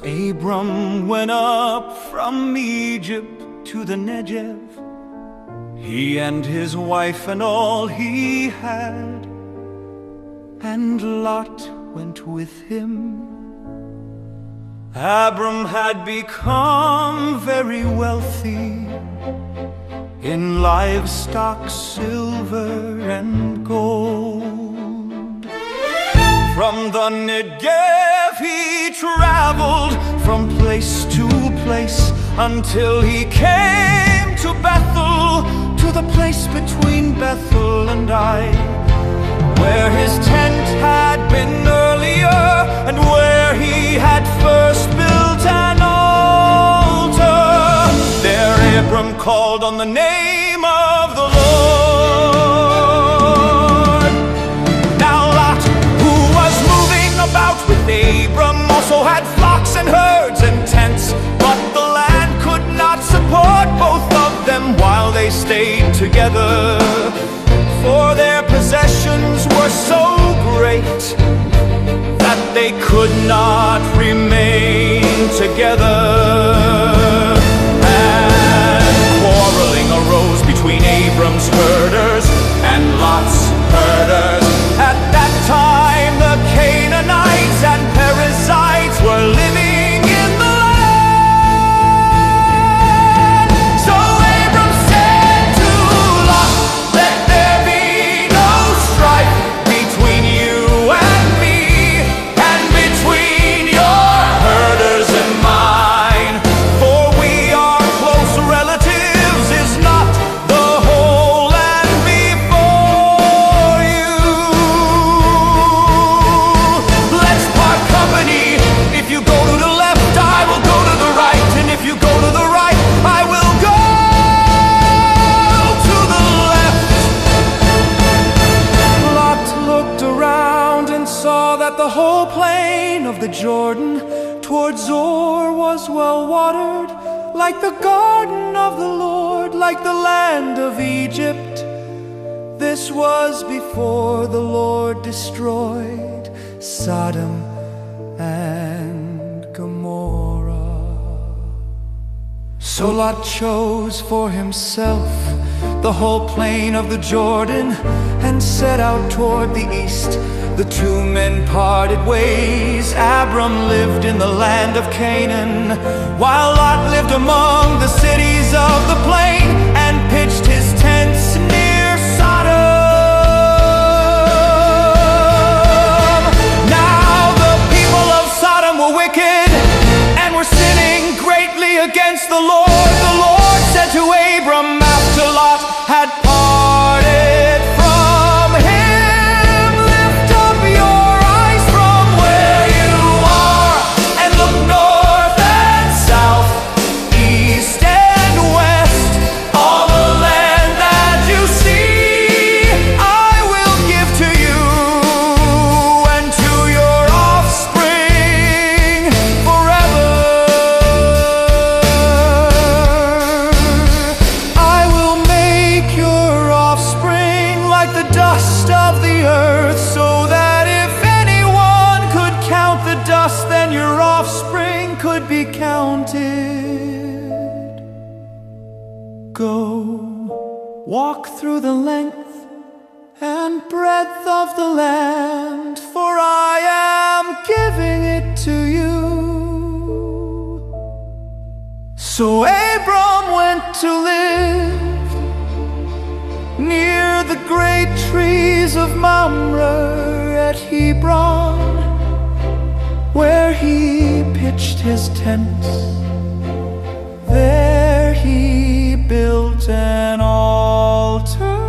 Abram went up from Egypt to the Negev, he and his wife and all he had, and Lot went with him. Abram had become very wealthy in livestock, silver, and gold. From the Negev he traveled from place to place until he came to Bethel, to the place between Bethel and Ai, where his tent had been earlier and where he had first built an altar. There Abram called on the name of the Lord. Now Lot, who was moving about with Abram, also had flocks and herds and tents, but the land could not support both of them while they stayed together, for their possessions were so great that they could not remain together. And quarreling arose between Abram's herders and Lot's herders. At that time the Canaanites and Perizzites were living in the land. So Abram said to Lot, "Let there be no strife between you and me, and between your herders and mine, for we are close relatives. Is not the whole land before you? Let's part company. If you go to the left, I will go to the right, and if you go to the right, I will go to the left." Lot looked around and saw that the whole plain of the Jordan toward Zoar was well watered, like the garden of the Lord, like the land of Egypt. This was before the Lord destroyed Sodom and Gomorrah. So Lot chose for himself the whole plain of the Jordan and set out toward the east. The two men parted ways. Abram lived in the land of Canaan, while Lot lived among the cities of the plain and pitched his tents near Sodom. Now the people of Sodom were wicked and were sinning greatly against the Lord. The Lord said to Abram after Lot had parted from him, "Lift up your eyes from where you are and look north and south, east and west. All the land that you see I will give to you and to your offspring forever. I will make your offspring like the dust of the earth, so that if anyone could count the dust, then your offspring could be counted. Go, walk through the length and breadth of the land, for I am giving it to you." So Abram went to live near the great trees of Mamre at Hebron, where he pitched his tents. There he built an altar